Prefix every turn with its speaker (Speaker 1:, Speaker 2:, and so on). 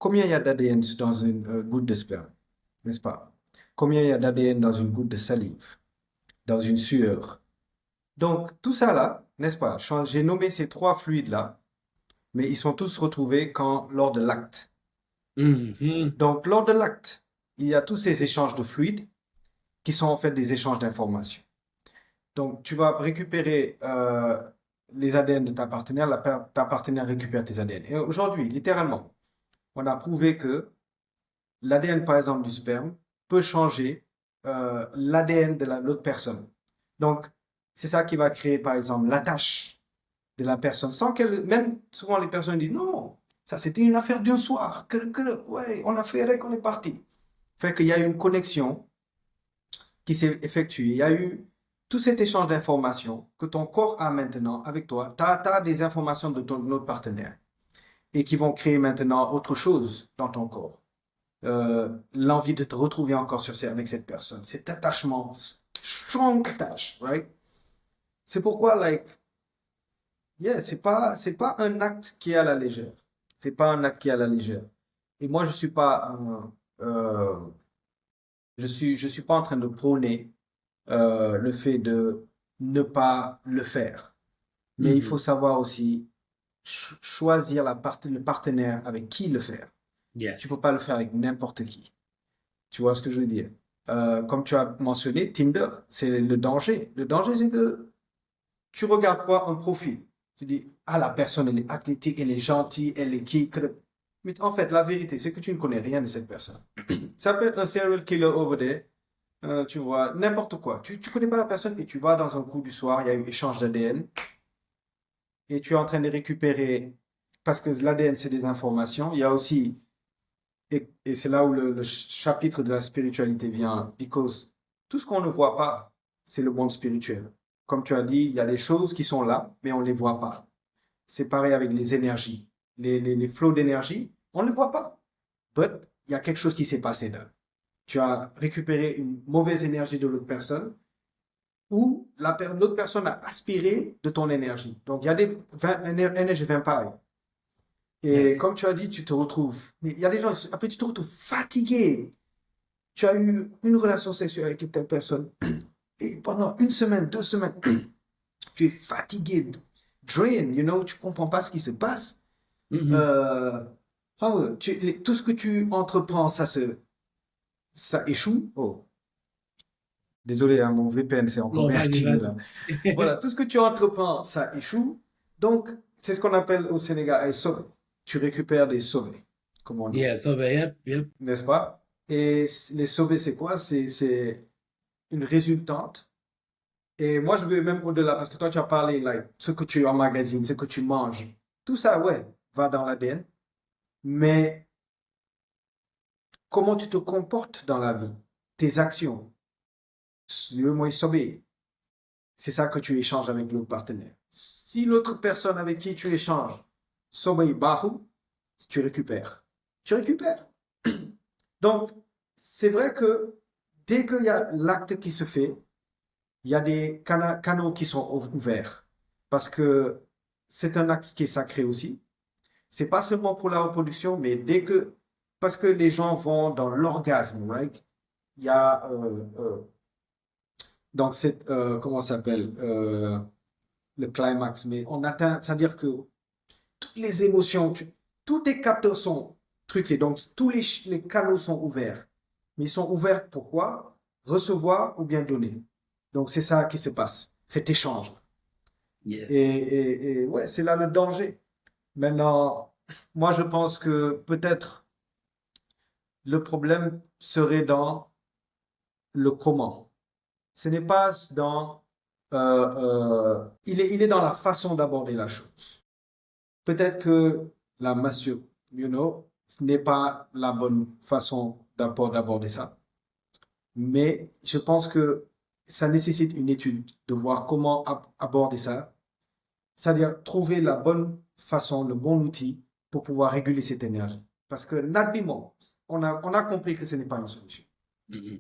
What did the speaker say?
Speaker 1: Combien il y a d'ADN dans une goutte de sperme, n'est-ce pas? Combien il y a d'ADN dans une goutte de salive, dans une sueur? Donc, tout ça là, n'est-ce pas? J'ai nommé ces trois fluides-là, mais ils sont tous retrouvés lors de l'acte.
Speaker 2: Mhm.
Speaker 1: Donc, lors de l'acte, il y a tous ces échanges de fluides qui sont en fait des échanges d'informations. Donc, tu vas récupérer les ADN de ta partenaire, ta partenaire récupère tes ADN. Et aujourd'hui, littéralement, on a prouvé que l'ADN, par exemple, du sperme peut changer l'ADN de l'autre personne. Donc, c'est ça qui va créer, par exemple, l'attache de la personne, sans qu'elle, même souvent les personnes disent non, ça c'était une affaire d'un soir, ouais, on a fait avec, on est parti. Fait qu'il y a une connexion qui s'est effectuée, il y a eu tout cet échange d'informations que ton corps a maintenant avec toi. Tu as des informations de ton autre partenaire et qui vont créer maintenant autre chose dans ton corps. L'envie de te retrouver encore avec cette personne, cet attachement, strong attach, right? C'est pourquoi, like, yeah, c'est pas un acte qui est à la légère. C'est pas un acte qui est à la légère. Et moi, je suis pas je suis pas en train de prôner le fait de ne pas le faire. Mais il faut
Speaker 2: Mhm.
Speaker 1: savoir aussi choisir le partenaire avec qui le faire. Tu peux
Speaker 2: Yes.
Speaker 1: pas le faire avec n'importe qui. Tu vois ce que je veux dire? Comme tu as mentionné, Tinder, c'est le danger. Le danger, c'est que tu regardes quoi? Un profil. Tu dis, ah, la personne, elle est athlétique, elle est gentille, elle est qui? Mais en fait, la vérité, c'est que tu ne connais rien de cette personne. Ça peut être un serial killer over there, tu vois, n'importe quoi. Tu connais pas la personne et tu vas dans un coup du soir, il y a eu échange d'ADN et tu es en train de récupérer, parce que l'ADN, c'est des informations. Il y a aussi, et c'est là où le chapitre de la spiritualité vient, because tout ce qu'on ne voit pas, c'est le monde spirituel. Comme tu as dit, il y a des choses qui sont là, mais on ne les voit pas. C'est pareil avec les énergies. Les flots d'énergie, on ne les voit pas. But, il y a quelque chose qui s'est passé là. Tu as récupéré une mauvaise énergie de l'autre personne ou l'autre personne a aspiré de ton énergie. Donc, il y a des énergies vampires. Et
Speaker 2: Yes.
Speaker 1: comme tu as dit, tu te retrouves. Mais il y a des gens, après, tu te retrouves fatigué. Tu as eu une relation sexuelle avec une telle personne. Et pendant une semaine, 2 semaines, tu es fatigué, drain, tu comprends pas ce qui se passe.
Speaker 2: Mhm.
Speaker 1: Euh, tout ce que tu entreprends, ça échoue. Oh, désolé, hein, mon VPN s'est encore
Speaker 2: Non, vas-y,
Speaker 1: réactivé là.
Speaker 2: vas-y.
Speaker 1: Voilà, tout ce que tu entreprends, ça échoue. Donc, c'est ce qu'on appelle au Sénégal un sauvé. Tu récupères des sauvés, comme on dit.
Speaker 2: Yeah, so, yep, yep.
Speaker 1: N'est-ce pas? Et les sauvés, c'est quoi? C'est une résultante. Et moi, je vais même au-delà, parce que toi, tu as parlé, like, ce que tu emmagasines, ce que tu manges. Tout ça, ouais, va dans l'ADN. Mais comment tu te comportes dans la vie, tes actions, le moi sauvé, c'est ça que tu échanges avec l'autre partenaire. Si l'autre personne avec qui tu échanges, sauvé bahou, tu récupères. Tu récupères. Donc, c'est vrai que dès qu'il y a l'acte qui se fait, il y a des canaux qui sont ouverts. Parce que c'est un acte qui est sacré aussi. C'est pas seulement pour la reproduction, mais parce que les gens vont dans l'orgasme, right? Il y a, donc comment ça s'appelle? Le climax, mais on atteint, c'est-à-dire que toutes les émotions, tous tes capteurs sont truqués, donc tous les canaux sont ouverts. Mais ils sont ouverts pourquoi? Recevoir ou bien donner. Donc c'est ça qui se passe, cet échange.
Speaker 2: Yes.
Speaker 1: Et ouais, c'est là le danger. Maintenant, moi je pense que peut-être le problème serait dans le comment. Ce n'est pas dans... il est dans la façon d'aborder la chose. Peut-être que la masturbation, ce n'est pas la bonne façon d'aborder ça. Mais je pense que ça nécessite une étude de voir comment aborder ça. C'est-à-dire trouver la bonne façon, le bon outil pour pouvoir réguler cette énergie. Parce que, naturellement, on a compris que ce n'est pas une solution.
Speaker 2: Mhm.